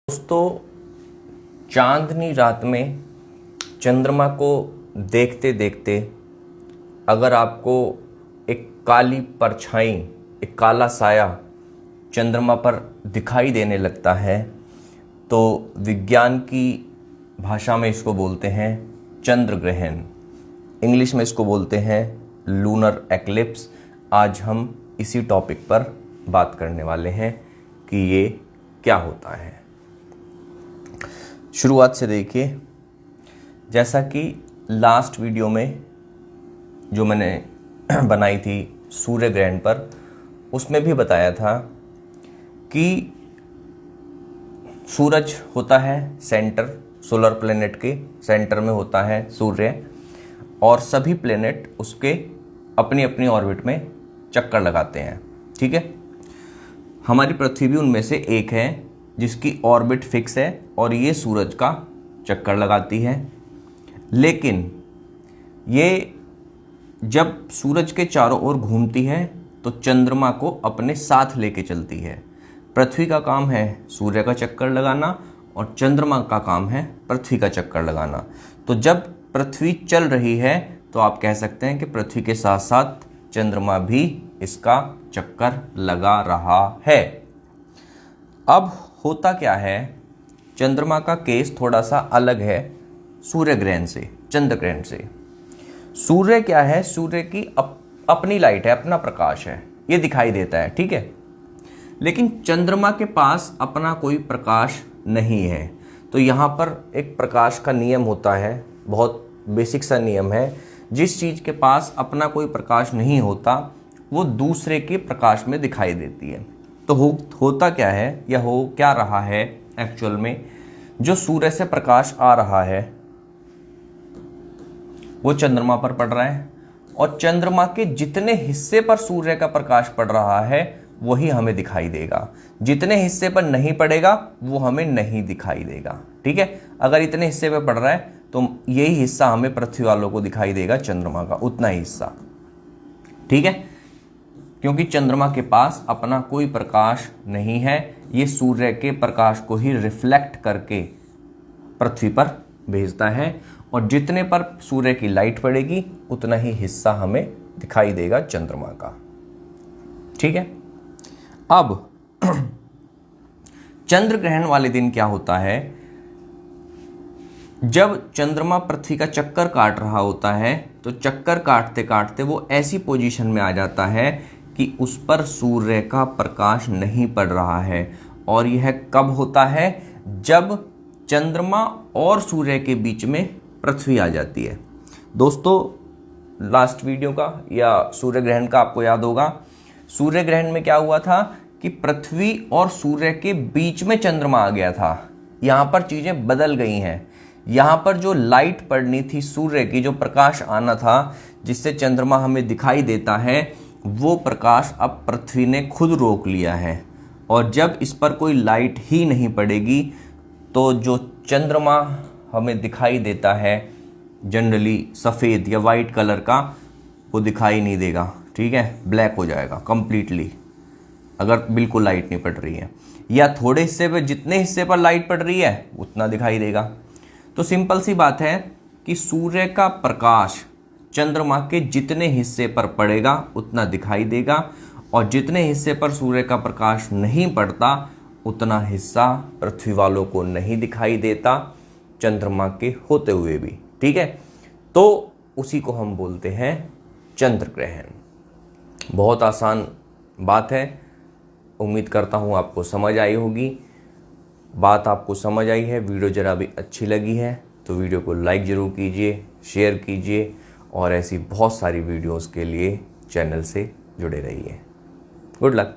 दोस्तों, चांदनी रात में चंद्रमा को देखते देखते अगर आपको एक काली परछाई, एक काला साया चंद्रमा पर दिखाई देने लगता है तो विज्ञान की भाषा में इसको बोलते हैं चंद्र ग्रहण। इंग्लिश में इसको बोलते हैं लूनर एक्लिप्स। आज हम इसी टॉपिक पर बात करने वाले हैं कि ये क्या होता है। शुरुआत से देखिए, जैसा कि लास्ट वीडियो में जो मैंने बनाई थी सूर्य ग्रहण पर, उसमें भी बताया था कि सूरज होता है सेंटर, सोलर प्लेनेट के सेंटर में होता है सूर्य, और सभी प्लेनेट उसके अपनी अपनी ऑर्बिट में चक्कर लगाते हैं। ठीक है, हमारी पृथ्वी भी उनमें से एक है जिसकी ऑर्बिट फिक्स है और ये सूरज का चक्कर लगाती है। लेकिन ये जब सूरज के चारों ओर घूमती है तो चंद्रमा को अपने साथ लेके चलती है। पृथ्वी का काम है सूर्य का चक्कर लगाना और चंद्रमा का काम है पृथ्वी का चक्कर लगाना। तो जब पृथ्वी चल रही है तो आप कह सकते हैं कि पृथ्वी के साथ साथ चंद्रमा भी इसका चक्कर लगा रहा है। अब होता क्या है, चंद्रमा का केस थोड़ा सा अलग है सूर्य ग्रहण से, चंद्र ग्रहण से। सूर्य क्या है, सूर्य की अपनी लाइट है, अपना प्रकाश है, ये दिखाई देता है। ठीक है, लेकिन चंद्रमा के पास अपना कोई प्रकाश नहीं है। तो यहाँ पर एक प्रकाश का नियम होता है, बहुत बेसिक सा नियम है। जिस चीज़ के पास अपना कोई प्रकाश नहीं होता वो दूसरे के प्रकाश में दिखाई देती है। तो होता क्या है या हो क्या रहा है एक्चुअल में, जो सूर्य से प्रकाश आ रहा है वो चंद्रमा पर पड़ रहा है, और चंद्रमा के जितने हिस्से पर सूर्य का प्रकाश पड़ रहा है वही हमें दिखाई देगा। जितने हिस्से पर नहीं पड़ेगा वो हमें नहीं दिखाई देगा। ठीक है, अगर इतने हिस्से पर पड़ रहा है तो यही हिस्सा हमें पृथ्वी वालों को दिखाई देगा, चंद्रमा का उतना ही हिस्सा। ठीक है, क्योंकि चंद्रमा के पास अपना कोई प्रकाश नहीं है, ये सूर्य के प्रकाश को ही रिफ्लेक्ट करके पृथ्वी पर भेजता है, और जितने पर सूर्य की लाइट पड़ेगी उतना ही हिस्सा हमें दिखाई देगा चंद्रमा का। ठीक है, अब चंद्र ग्रहण वाले दिन क्या होता है, जब चंद्रमा पृथ्वी का चक्कर काट रहा होता है तो चक्कर काटते काटते वो ऐसी पोजीशन में आ जाता है कि उस पर सूर्य का प्रकाश नहीं पड़ रहा है। और यह कब होता है, जब चंद्रमा और सूर्य के बीच में पृथ्वी आ जाती है। दोस्तों, लास्ट वीडियो का या सूर्य ग्रहण का आपको याद होगा, सूर्य ग्रहण में क्या हुआ था कि पृथ्वी और सूर्य के बीच में चंद्रमा आ गया था। यहाँ पर चीज़ें बदल गई हैं। यहाँ पर जो लाइट पड़नी थी सूर्य की, जो प्रकाश आना था जिससे चंद्रमा हमें दिखाई देता है, वो प्रकाश अब पृथ्वी ने खुद रोक लिया है। और जब इस पर कोई लाइट ही नहीं पड़ेगी तो जो चंद्रमा हमें दिखाई देता है जनरली सफ़ेद या वाइट कलर का, वो दिखाई नहीं देगा। ठीक है, ब्लैक हो जाएगा कंप्लीटली अगर बिल्कुल लाइट नहीं पड़ रही है, या थोड़े हिस्से पर, जितने हिस्से पर लाइट पड़ रही है उतना दिखाई देगा। तो सिंपल सी बात है कि सूर्य का प्रकाश चंद्रमा के जितने हिस्से पर पड़ेगा उतना दिखाई देगा, और जितने हिस्से पर सूर्य का प्रकाश नहीं पड़ता उतना हिस्सा पृथ्वी वालों को नहीं दिखाई देता, चंद्रमा के होते हुए भी। ठीक है, तो उसी को हम बोलते हैं चंद्र ग्रहण। बहुत आसान बात है, उम्मीद करता हूँ आपको समझ आई होगी। बात आपको समझ आई है, वीडियो ज़रा भी अच्छी लगी है तो वीडियो को लाइक ज़रूर कीजिए, शेयर कीजिए, और ऐसी बहुत सारी वीडियोस के लिए चैनल से जुड़े रहिए। Good luck.